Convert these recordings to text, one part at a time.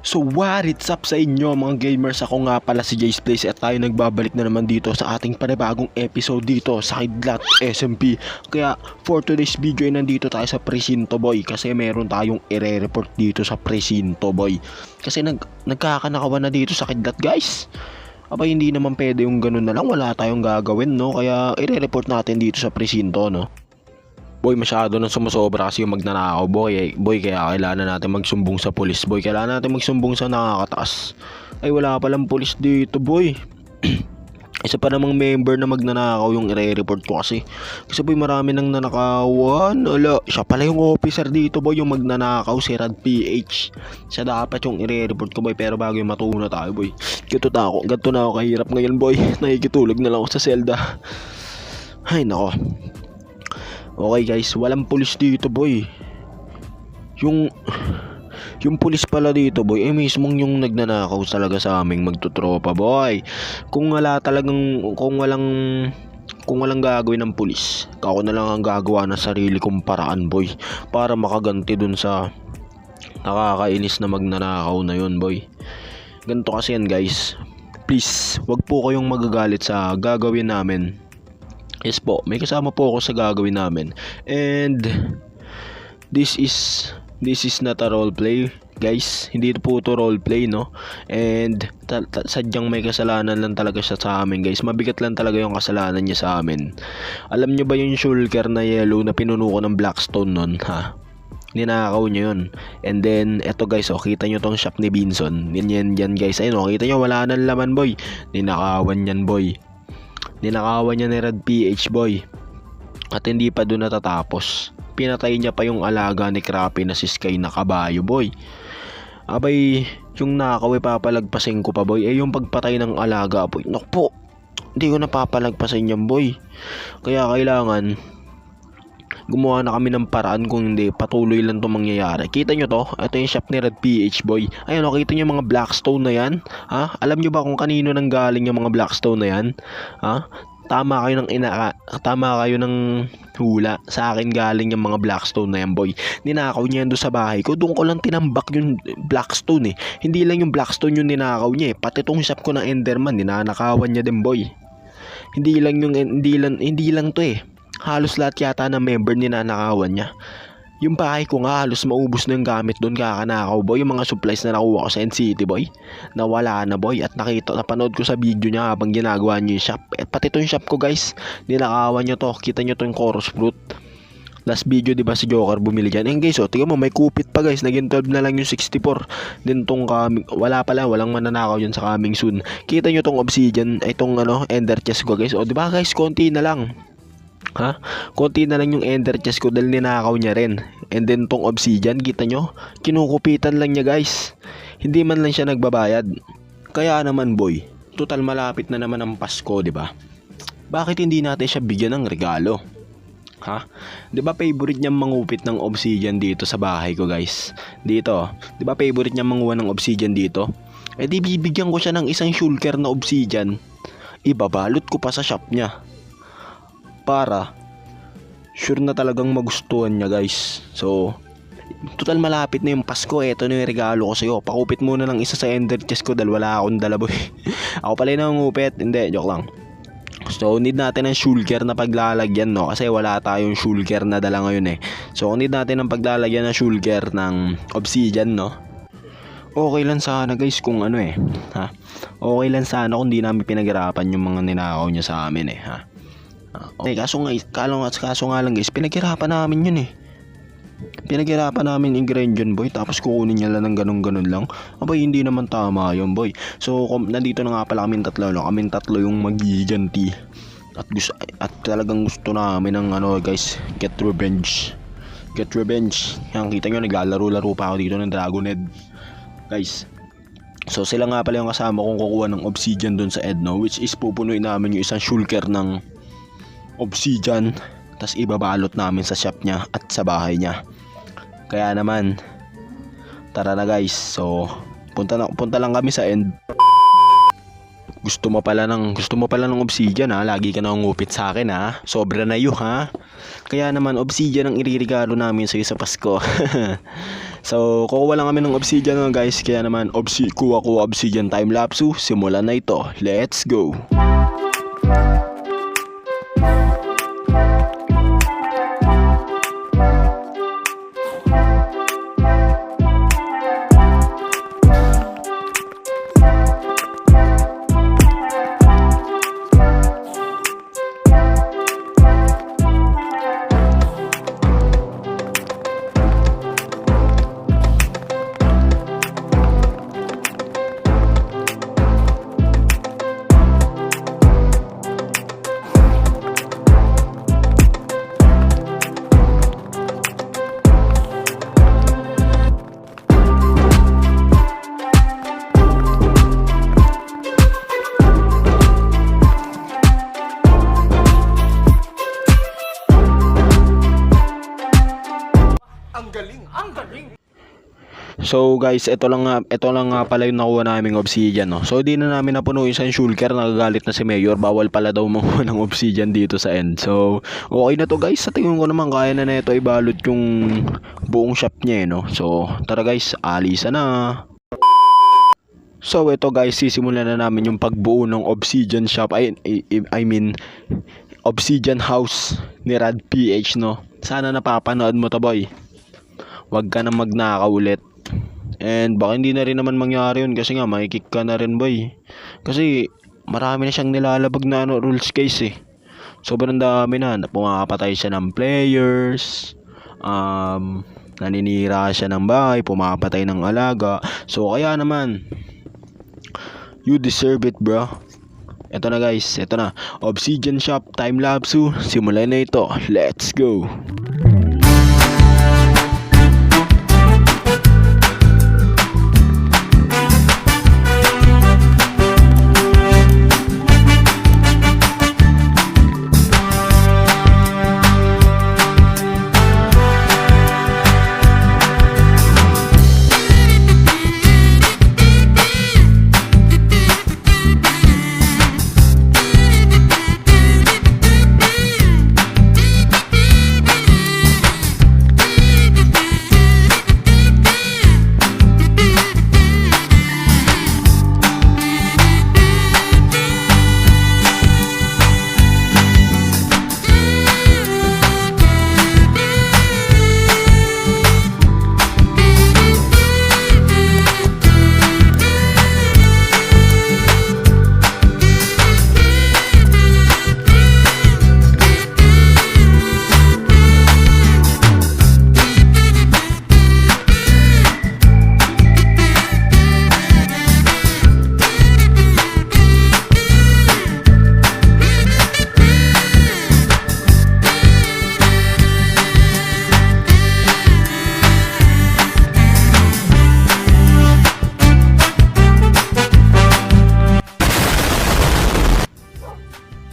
So what it's up sa inyo mga gamers, ako nga pala si Jace Plays at tayo nagbabalik na naman dito sa ating panibagong episode dito sa Kidlat SMP. Kaya for today's video ay nandito tayo sa Presinto boy, kasi meron tayong ire-report dito sa Presinto boy. Kasi nagkakanakawan na dito sa Kidlat guys. Aba hindi naman pwede yung ganun na lang, wala tayong gagawin no, kaya ire-report natin dito sa Presinto no. Boy, masyado nang sumusobra kasi yung magnanakaw boy, kaya kailangan natin magsumbong sa pulis boy. Kailangan natin magsumbong sa nakakataas. Ay wala palang pulis dito boy. Isa pa namang member na magnanakaw yung i-report ko kasi boy marami nang nanakawan. Ala, siya pala yung officer dito boy, yung magnanakaw, si Rad PH. Siya dapat yung i-report ko boy, pero bago yung matuna tayo boy, ganto na ako kahirap ngayon boy. Nakikitulog na lang ako sa selda. Ay nako. Okay guys, walang pulis dito boy. Yung pulis pala dito boy, mismong yung nagnanakaw talaga sa aming magtutropa boy. Kung walang gagawin ng pulis, ako na lang ang gagawa ng sarili kong paraan boy, para makaganti dun sa nakakainis na magnanakaw na yun boy. Ganito kasi yan guys, please wag po kayong magagalit sa gagawin namin. Yes po, may kasama po ako sa gagawin namin. And this is not a role play, guys. Hindi po ito role play, no? And sadyang may kasalanan lang talaga siya sa amin, guys. Mabigat lang talaga yung kasalanan niya sa amin. Alam niyo ba yung shulker na yellow na pinuno ko ng Blackstone nun, ha? Ninakaw niya yun. And then eto guys, oh, kita nyo tong shop ni Binson. Yan guys. Ayun, oh, kita nyo wala nang laman boy. Ninakawan yan boy. Ninakawan niya ni Rad PH boy. At hindi pa doon natatapos, pinatay niya pa yung alaga ni Crappy na si Sky na kabayo boy. Abay, yung nakaw papalagpasin ko pa boy. Yung pagpatay ng alaga boy, nakpo, hindi ko napapalagpasin yan boy. Kaya kailangan gumawa na kami ng paraan, kung hindi patuloy lang itong mangyayari. Kita nyo to, ito yung shop ni Rad PH boy. Ayun, kita nyo yung mga Blackstone na yan, ha? Alam nyo ba kung kanino nang galing yung mga Blackstone na yan, ha? Tama kayo ng hula. Sa akin galing yung mga Blackstone na yan boy. Ninakaw niya doon sa bahay ko. Doon ko lang tinambak yung Blackstone eh. Hindi lang yung Blackstone yung ninakaw niya eh, pati tong shop ko na Enderman ninanakawan niya din boy. Hindi lang to eh, halos lahat yata ng member ninanakawan niya. Yung bahay ko nga halos maubos na yung gamit doon kakanakaw boy. Yung mga supplies na nakuha ko sa NCT boy, nawala na boy. At napanood ko sa video niya habang ginagawa niya yung shop. At pati itong shop ko guys, ninakawan niya to. Kita niyo to yung chorus fruit. Last video diba si Joker bumili dyan. Guys, oh, tingnan mo may kupit pa guys. Naging 12 na lang yung 64. Din tong walang mananakaw yun sa coming soon. Kita niyo tong obsidian, itong ender chest ko guys. O diba guys, konti na lang. Ha? Konti na lang yung ender chest ko dahil ninakaw niya rin. And then tong obsidian, kita nyo, kinukupitan lang niya guys. Hindi man lang siya nagbabayad. Kaya naman boy, total malapit na naman ang Pasko, di ba? Bakit hindi natin siya bigyan ng regalo? Ha? 'Di ba favorite niya mangupit ng obsidian dito sa bahay ko guys? Dito, 'di ba favorite niya manguha ng obsidian dito? Eh di bibigyan ko siya ng isang shulker na obsidian. Ibabalot ko pa sa shop niya, para sure na talagang magustuhan niya guys. So total malapit na yung Pasko, eto na yung regalo ko sa'yo. Pakupit muna ng isa sa ender chest ko dahil wala akong dala boy. Ako pala yung nangungupit, hindi, joke lang. So need natin ng shulker na paglalagyan no, kasi wala tayong shulker na dala ngayon eh. So need natin ng paglalagyan ng shulker ng obsidian no. Okay lang sana guys kung ha. Okay lang sana kung di namin pinaghirapan yung mga ninakaw niya sa amin eh, ha. Okay, kaso nga lang guys, pinaghirapan namin yun eh. Pinaghirapan namin ingredient boy, tapos kukunin niya lang ng ganun lang. Abay, hindi naman tama yun boy. So nandito na nga pala kaming tatlo no? Kaming tatlo yung magiganti. At talagang gusto namin ng guys, get revenge. Yan, kita nyo, naglalaro-laro pa ako dito ng Dragon Head guys. So sila nga pala yung kasama kong kukuha ng obsidian dun sa Edno, which is pupunuin namin yung isang shulker ng obsidian, tas ibabalot namin sa shop niya at sa bahay niya. Kaya naman, tara na guys. So punta lang kami sa end. Gusto mo pala ng obsidian ha, lagi ka nangungupit sa akin ha. Sobra na yun ha. Kaya naman obsidian ang iririgalo namin sa sa Pasko. So, kukuha lang kami ng obsidian no, guys. Kaya naman kuha ko obsidian time lapse. Simulan na ito. Let's go. So guys, ito lang nga pala yung nakuha naming obsidian no. So di na namin napuno yung shulker, nagagalit na si Mayor, bawal pala daw manguha ng obsidian dito sa end. So okay na to guys, sa tingin ko naman kaya na ito ibalot yung buong shop niya no. So tara guys, alisa na. So ito guys, sisimulan na namin yung pagbuo ng obsidian shop, I mean obsidian house ni Rad PH no. Sana napapanood mo to boy. Wag ka na magnakaw ulit. And baka hindi na rin naman mangyari yun kasi nga makikick ka na rin boy. Kasi marami na siyang nilalabag na rules case eh. Sobrang dami na. Pumapatay siya ng players. Naninira siya ng bahay. Pumapatay ng alaga. So kaya naman, you deserve it bro. Ito na guys. Ito na. Obsidian shop time lapse. Simulan na ito. Let's go.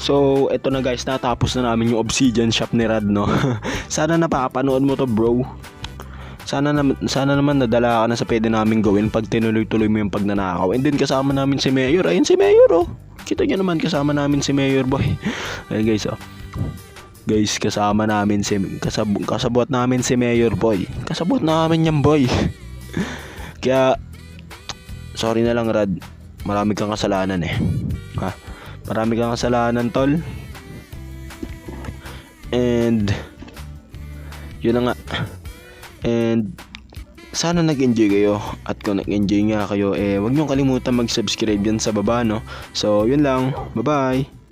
So, eto na guys, natapos na namin yung obsidian shop ni Rad, no? Sana napapanood mo to, bro. Sana naman nadala ka na sa pwede namin gawin pag tinuloy-tuloy mo yung pagnanakaw. And then kasama namin si Mayor. Ayun si Mayor, oh. Kita niyo naman, kasama namin si Mayor, boy. Ayun guys, oh. Guys, kasabot namin si Mayor, boy. Kasabot namin yan, boy. Kaya, sorry na lang, Rad. Marami kang kasalanan eh. Ha? Marami kang kasalanan, tol. And yun na nga. And sana nag-enjoy kayo. At kung nag-enjoy nga kayo, huwag niyong kalimutan mag-subscribe yan sa baba, no? So, yun lang. Bye-bye.